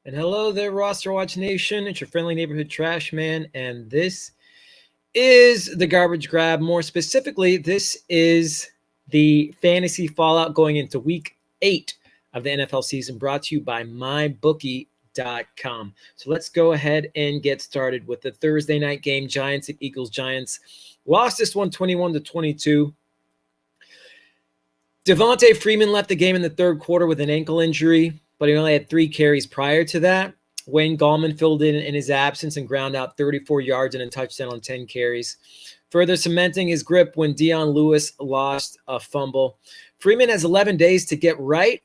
And hello there, RosterWatch Nation. It's your friendly neighborhood trash man, and this is the garbage grab. More specifically, this is the fantasy fallout going into week 8 of the NFL season, brought to you by mybookie.com. So let's go ahead and get started with the Thursday night game. Giants at Eagles. Giants lost this one 21-22. Devontae Freeman left the game in the third quarter with an ankle injury, but he only had 3 carries prior to that. Wayne Gallman filled in his absence and ground out 34 yards and a touchdown on 10 carries, further cementing his grip when Dion Lewis lost a fumble. Freeman has 11 days to get right,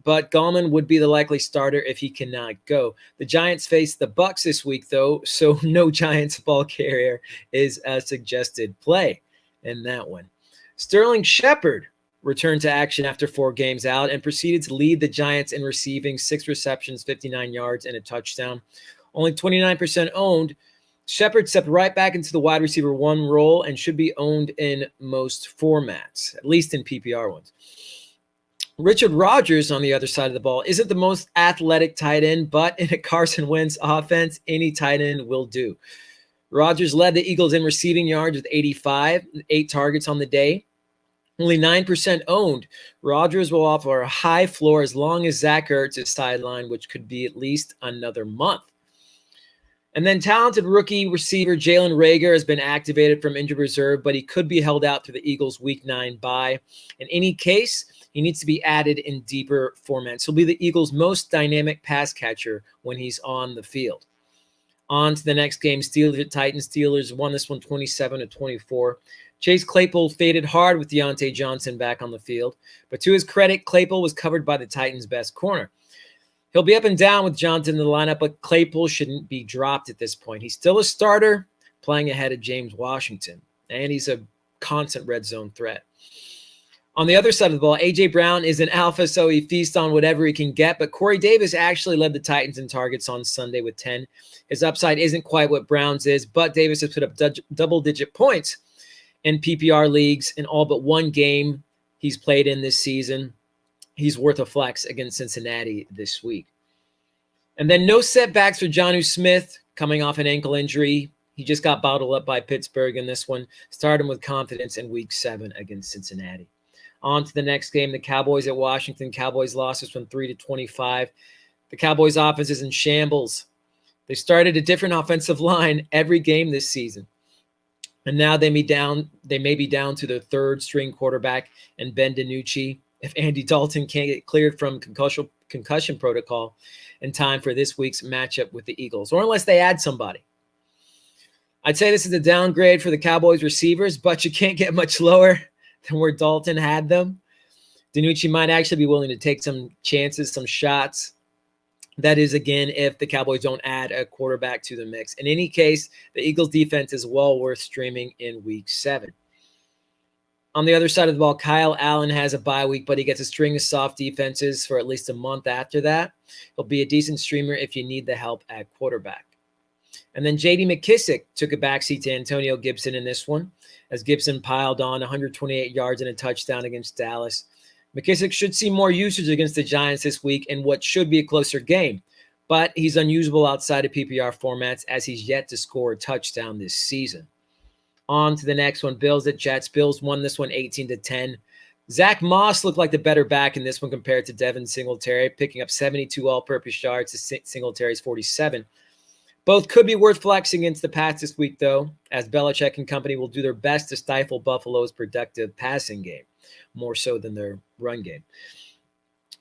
but Gallman would be the likely starter if he cannot go. The Giants face the Bucs this week, though, so no Giants ball carrier is a suggested play in that one. Sterling Shepard returned to action after 4 games out and proceeded to lead the Giants in receiving, 6 receptions, 59 yards, and a touchdown. Only 29% owned. Shepard stepped right back into the wide receiver 1 role and should be owned in most formats, at least in PPR ones. Richard Rodgers, on the other side of the ball, isn't the most athletic tight end, but in a Carson Wentz offense, any tight end will do. Rodgers led the Eagles in receiving yards with 85, 8 targets on the day. Only 9% owned. Rodgers will offer a high floor as long as Zach Ertz is sidelined, which could be at least another month. And then talented rookie receiver Jalen Rhaegar has been activated from injured reserve, but he could be held out through the Eagles' Week 9 bye. In any case, he needs to be added in deeper formats. He'll be the Eagles' most dynamic pass catcher when he's on the field. On to the next game, Steelers at Titans. Steelers won this one 27-24. Chase Claypool faded hard with Deontay Johnson back on the field, but to his credit, Claypool was covered by the Titans' best corner. He'll be up and down with Johnson in the lineup, but Claypool shouldn't be dropped at this point. He's still a starter, playing ahead of James Washington, and he's a constant red zone threat. On the other side of the ball, A.J. Brown is an alpha, so he feasts on whatever he can get, but Corey Davis actually led the Titans in targets on Sunday with 10. His upside isn't quite what Brown's is, but Davis has put up double-digit points in PPR leagues in all but 1 game he's played in this season. He's worth a flex against Cincinnati this week. And then no setbacks for Jonnu Smith coming off an ankle injury. He just got bottled up by Pittsburgh in this one. Start him with confidence in Week 7 against Cincinnati. On to the next game, the Cowboys at Washington. Cowboys lost this one 3-25. The Cowboys' offense is in shambles. They started a different offensive line every game this season. And now they may be down to their 3rd-string quarterback and Ben DiNucci if Andy Dalton can't get cleared from concussion protocol in time for this week's matchup with the Eagles, or unless they add somebody. I'd say this is a downgrade for the Cowboys receivers, but you can't get much lower than where Dalton had them. DiNucci might actually be willing to take some chances, some shots. That is, again, if the Cowboys don't add a quarterback to the mix. In any case, the Eagles' defense is well worth streaming in Week 7. On the other side of the ball, Kyle Allen has a bye week, but he gets a string of soft defenses for at least a month after that. He'll be a decent streamer if you need the help at quarterback. And then J.D. McKissick took a backseat to Antonio Gibson in this one, as Gibson piled on 128 yards and a touchdown against Dallas. McKissick should see more usage against the Giants this week in what should be a closer game, but he's unusable outside of PPR formats as he's yet to score a touchdown this season. On to the next one, Bills at Jets. Bills won this one 18-10. Zach Moss looked like the better back in this one compared to Devin Singletary, picking up 72 all-purpose yards to Singletary's 47. Both could be worth flexing against the Pats this week, though, as Belichick and company will do their best to stifle Buffalo's productive passing game, more so than their run game.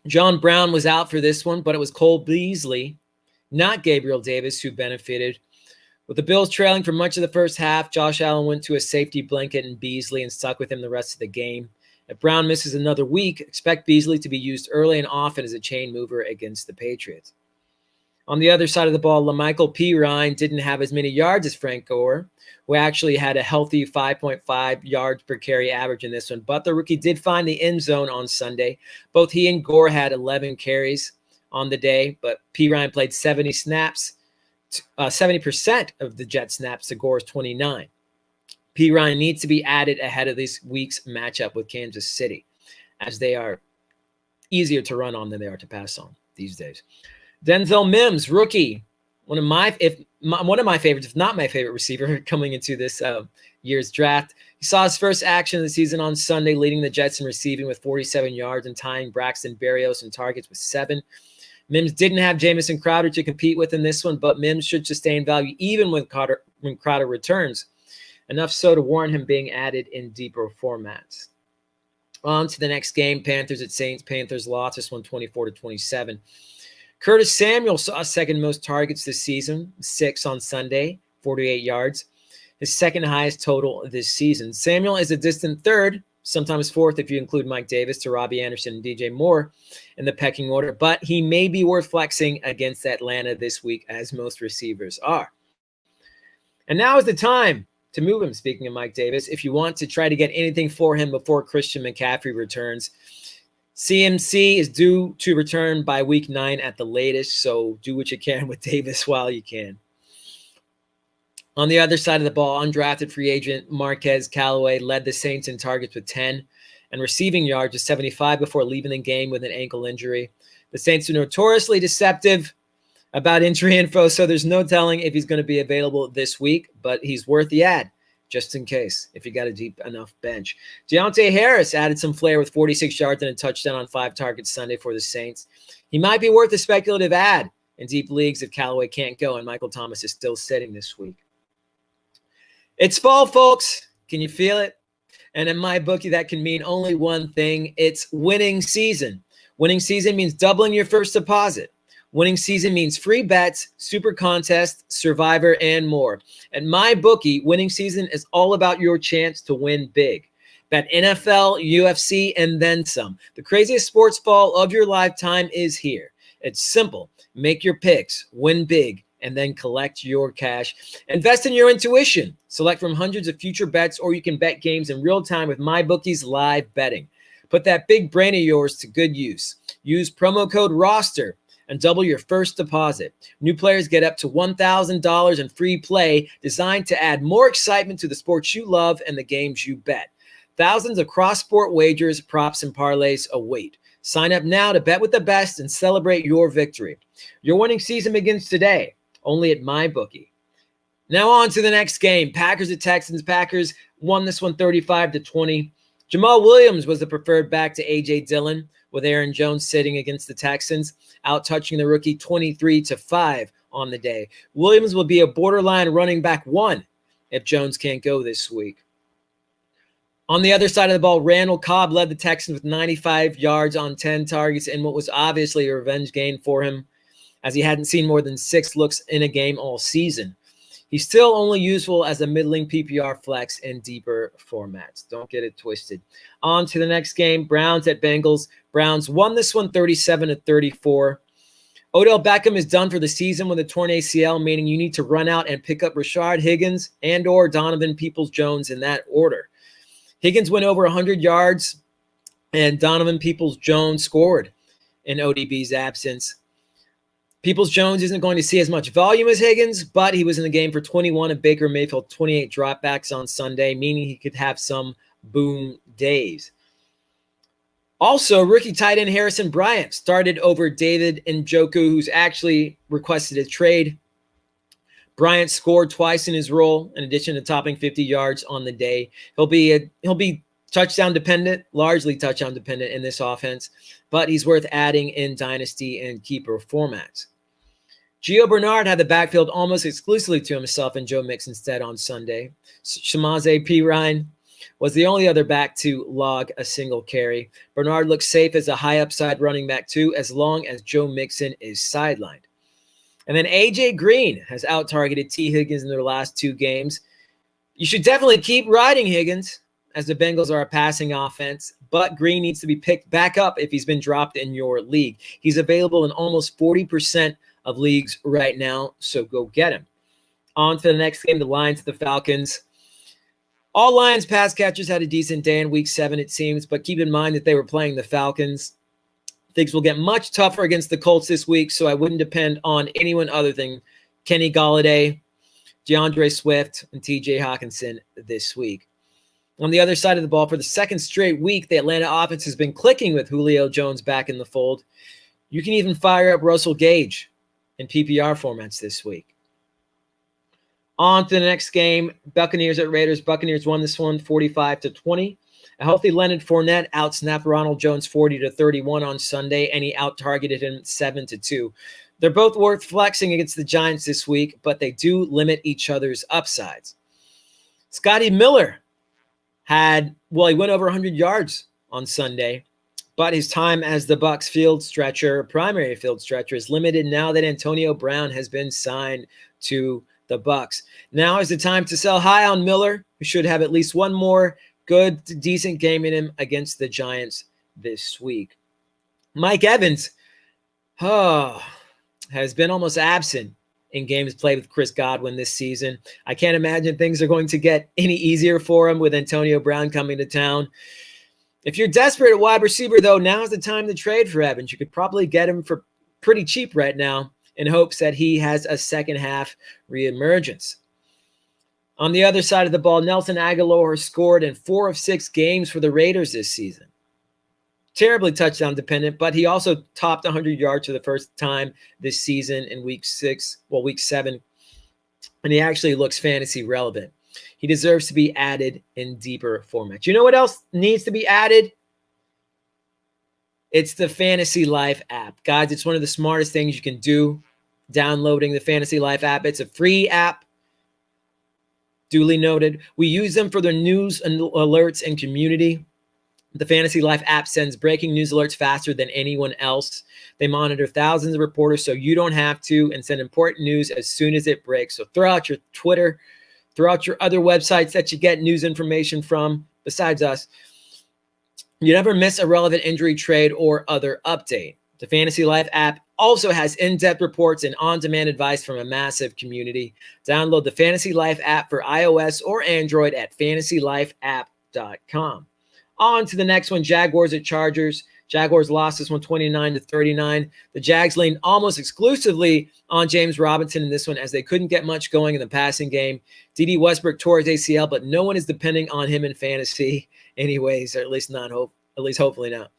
John Brown was out for this one, but it was Cole Beasley, not Gabriel Davis, who benefited. With the Bills trailing for much of the first half, Josh Allen went to a safety blanket in Beasley and stuck with him the rest of the game. If Brown misses another week, expect Beasley to be used early and often as a chain mover against the Patriots. On the other side of the ball, LaMichael P. Rein didn't have as many yards as Frank Gore, who actually had a healthy 5.5 yards per carry average in this one. But the rookie did find the end zone on Sunday. Both he and Gore had 11 carries on the day, but P. Rein played 70 snaps, 70% of the Jet snaps to Gore's 29. P. Rein needs to be added ahead of this week's matchup with Kansas City, as they are easier to run on than they are to pass on these days. Denzel Mims, rookie, one of my favorites, if not my favorite receiver coming into this year's draft. He saw his first action of the season on Sunday, leading the Jets in receiving with 47 yards and tying Braxton Berrios in targets with 7. Mims didn't have Jamison Crowder to compete with in this one, but Mims should sustain value even when Crowder returns. Enough so to warrant him being added in deeper formats. On to the next game, Panthers at Saints. Panthers lost this one 24-27. Curtis Samuel saw second most targets this season, 6 on Sunday, 48 yards. His second highest total this season. Samuel is a distant third, sometimes fourth if you include Mike Davis, to Robbie Anderson and DJ Moore in the pecking order, but he may be worth flexing against Atlanta this week, as most receivers are. And now is the time to move him, speaking of Mike Davis, if you want to try to get anything for him before Christian McCaffrey returns. CMC is due to return by week 9 at the latest, so do what you can with Davis while you can. On the other side of the ball, undrafted free agent Marquez Callaway led the Saints in targets with 10 and receiving yards with 75 before leaving the game with an ankle injury. The Saints are notoriously deceptive about injury info, so there's no telling if he's going to be available this week, but he's worth the ad just in case if you got a deep enough bench. Deontay Harris added some flair with 46 yards and a touchdown on 5 targets Sunday for the Saints. He might be worth a speculative ad in deep leagues if Callaway can't go and Michael Thomas is still sitting this week. It's fall, folks. Can you feel it? And in my bookie, that can mean only one thing. It's winning season. Winning season means doubling your first deposit. Winning season means free bets, super contest, survivor, and more. At my bookie, winning season is all about your chance to win big. Bet NFL, UFC, and then some. The craziest sports fall of your lifetime is here. It's simple. Make your picks, win big, and then collect your cash. Invest in your intuition. Select from hundreds of future bets, or you can bet games in real time with MyBookie's live betting. Put that big brain of yours to good use. Use promo code ROSTER and double your first deposit. New players get up to $1,000 in free play designed to add more excitement to the sports you love and the games you bet. Thousands of cross-sport wagers, props, and parlays await. Sign up now to bet with the best and celebrate your victory. Your winning season begins today, only at MyBookie. Now on to the next game. Packers at Texans. Packers won this one 35-20. Jamal Williams was the preferred back to A.J. Dillon, with Aaron Jones sitting against the Texans, out-touching the rookie 23-5 on the day. Williams will be a borderline running back 1 if Jones can't go this week. On the other side of the ball, Randall Cobb led the Texans with 95 yards on 10 targets in what was obviously a revenge game for him, as he hadn't seen more than 6 looks in a game all season. He's still only useful as a middling PPR flex in deeper formats. Don't get it twisted. On to the next game, Browns at Bengals. Browns won this one 37-34. Odell Beckham is done for the season with a torn ACL, meaning you need to run out and pick up Rashard Higgins and or Donovan Peoples-Jones in that order. Higgins went over 100 yards, and Donovan Peoples-Jones scored in ODB's absence. Peoples-Jones isn't going to see as much volume as Higgins, but he was in the game for 21 and Baker Mayfield 28 dropbacks on Sunday, meaning he could have some boom days. Also, rookie tight end Harrison Bryant started over David Njoku, who's actually requested a trade. Bryant scored twice in his role, in addition to topping 50 yards on the day. He'll be touchdown dependent, largely touchdown dependent in this offense, but he's worth adding in dynasty and keeper formats. Gio Bernard had the backfield almost exclusively to himself and Joe Mixon instead on Sunday. Shemaze P Rein was the only other back to log a single carry. Bernard looks safe as a high upside running back too, as long as Joe Mixon is sidelined. And then A.J. Green has out-targeted T. Higgins in their last 2 games. You should definitely keep riding Higgins, as the Bengals are a passing offense, but Green needs to be picked back up if he's been dropped in your league. He's available in almost 40% of leagues right now, so go get him. On to the next game, the Lions at the Falcons. All Lions pass catchers had a decent day in Week 7, it seems, but keep in mind that they were playing the Falcons. Things will get much tougher against the Colts this week, so I wouldn't depend on anyone other than Kenny Golladay, DeAndre Swift, and TJ Hawkinson this week. On the other side of the ball, for the second straight week, the Atlanta offense has been clicking with Julio Jones back in the fold. You can even fire up Russell Gage in PPR formats this week. On to the next game, Buccaneers at Raiders. Buccaneers won this one 45-20. A healthy Leonard Fournette outsnapped Ronald Jones 40-31 on Sunday, and he out-targeted him 7-2. They're both worth flexing against the Giants this week, but they do limit each other's upsides. Scotty Miller he went over 100 yards on Sunday, but his time as the Bucs primary field stretcher, is limited now that Antonio Brown has been signed to the Bucs. Now is the time to sell high on Miller, who should have at least one more good, decent game in him against the Giants this week. Mike Evans has been almost absent in games played with Chris Godwin this season. I can't imagine things are going to get any easier for him with Antonio Brown coming to town. If you're desperate at wide receiver, though, now is the time to trade for Evans. You could probably get him for pretty cheap right now in hopes that he has a second half reemergence. On the other side of the ball, Nelson Aguilar scored in 4 of 6 games for the Raiders this season. Terribly touchdown dependent, but he also topped 100 yards for the first time this season in week 7, and he actually looks fantasy relevant. He deserves to be added in deeper formats. You know what else needs to be added? It's the Fantasy Life app. Guys, it's one of the smartest things you can do, downloading the Fantasy Life app. It's a free app, duly noted. We use them for their news and alerts and community. The Fantasy Life app sends breaking news alerts faster than anyone else. They monitor thousands of reporters so you don't have to, and send important news as soon as it breaks. So throw out your Twitter, throw out your other websites that you get news information from, besides us. You never miss a relevant injury, trade, or other update. The Fantasy Life app also has in-depth reports and on-demand advice from a massive community. Download the Fantasy Life app for iOS or Android at fantasylifeapp.com. On to the next one, Jaguars at Chargers. Jaguars lost this one 29-39. The Jags leaned almost exclusively on James Robinson in this one as they couldn't get much going in the passing game. D.D. Westbrook tore his ACL, but no one is depending on him in fantasy anyways, or at least hopefully not.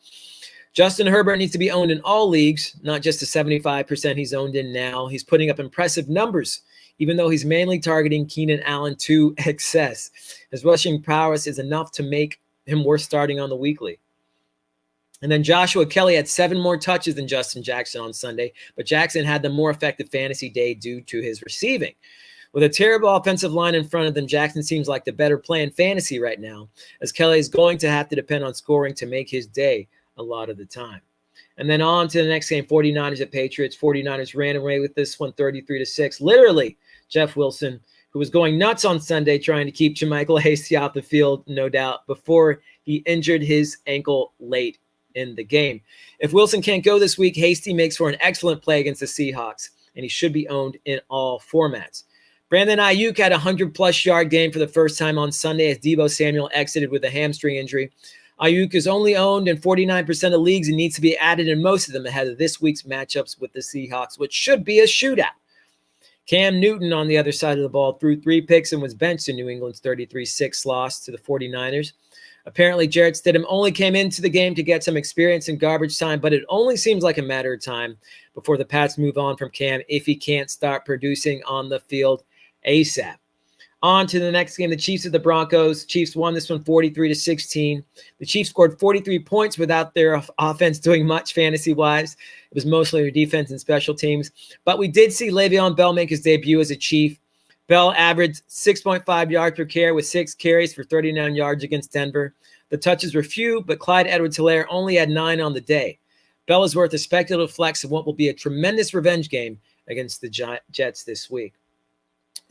Justin Herbert needs to be owned in all leagues, not just the 75% he's owned in now. He's putting up impressive numbers, even though he's mainly targeting Keenan Allen to excess. His rushing prowess is enough to make him worth starting on the weekly. And then Joshua Kelly had 7 more touches than Justin Jackson on Sunday, but Jackson had the more effective fantasy day due to his receiving. With a terrible offensive line in front of them, Jackson seems like the better play in fantasy right now, as Kelly is going to have to depend on scoring to make his day a lot of the time. And then on to the next game, 49ers at Patriots. 49ers ran away with this one 33-6. Literally, Jeff Wilson, who was going nuts on Sunday trying to keep JaMychal Hasty off the field, no doubt, before he injured his ankle late in the game. If Wilson can't go this week, Hasty makes for an excellent play against the Seahawks, and he should be owned in all formats. Brandon Ayuk had a 100-plus yard game for the first time on Sunday as Deebo Samuel exited with a hamstring injury. Ayuk is only owned in 49% of leagues and needs to be added in most of them ahead of this week's matchups with the Seahawks, which should be a shootout. Cam Newton on the other side of the ball threw 3 picks and was benched in New England's 33-6 loss to the 49ers. Apparently, Jarrett Stidham only came into the game to get some experience in garbage time, but it only seems like a matter of time before the Pats move on from Cam if he can't start producing on the field ASAP. On to the next game, the Chiefs at the Broncos. Chiefs won this one 43-16. The Chiefs scored 43 points without their offense doing much fantasy-wise. It was mostly their defense and special teams. But we did see Le'Veon Bell make his debut as a Chief. Bell averaged 6.5 yards per carry with 6 carries for 39 yards against Denver. The touches were few, but Clyde Edwards-Helaire only had 9 on the day. Bell is worth a speculative flex in what will be a tremendous revenge game against the Jets this week.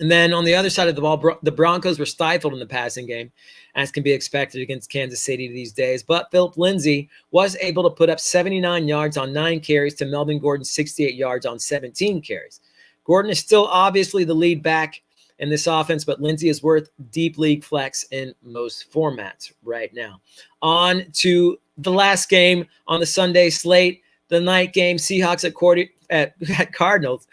And then on the other side of the ball, the Broncos were stifled in the passing game, as can be expected against Kansas City these days. But Philip Lindsay was able to put up 79 yards on 9 carries to Melvin Gordon's 68 yards on 17 carries. Gordon is still obviously the lead back in this offense, but Lindsay is worth deep league flex in most formats right now. On to the last game on the Sunday slate, the night game, Seahawks at Cardinals.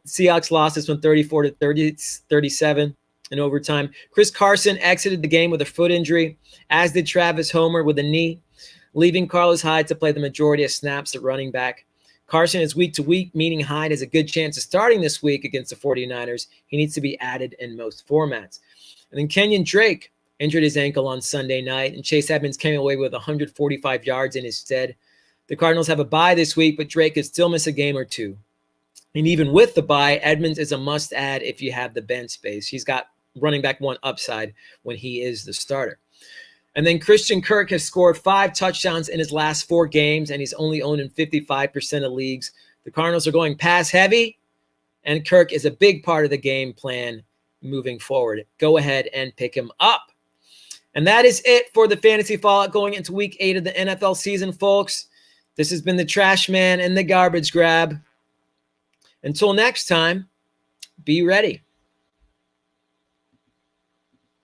Seahawks lost this one 34-37 in overtime. Chris Carson exited the game with a foot injury, as did Travis Homer with a knee, leaving Carlos Hyde to play the majority of snaps at running back. Carson is week to week, meaning Hyde has a good chance of starting this week against the 49ers. He needs to be added in most formats. And then Kenyon Drake injured his ankle on Sunday night, and Chase Edmonds came away with 145 yards in his stead. The Cardinals have a bye this week, but Drake could still miss a game or two. And even with the bye, Edmonds is a must-add if you have the bench space. He's got running back one upside when he is the starter. And then Christian Kirk has scored 5 touchdowns in his last 4 games, and he's only owned in 55% of leagues. The Cardinals are going pass heavy, and Kirk is a big part of the game plan moving forward. Go ahead and pick him up. And that is it for the fantasy fallout going into week 8 of the NFL season, folks. This has been the Trash Man and the Garbage Grab. Until next time, be ready.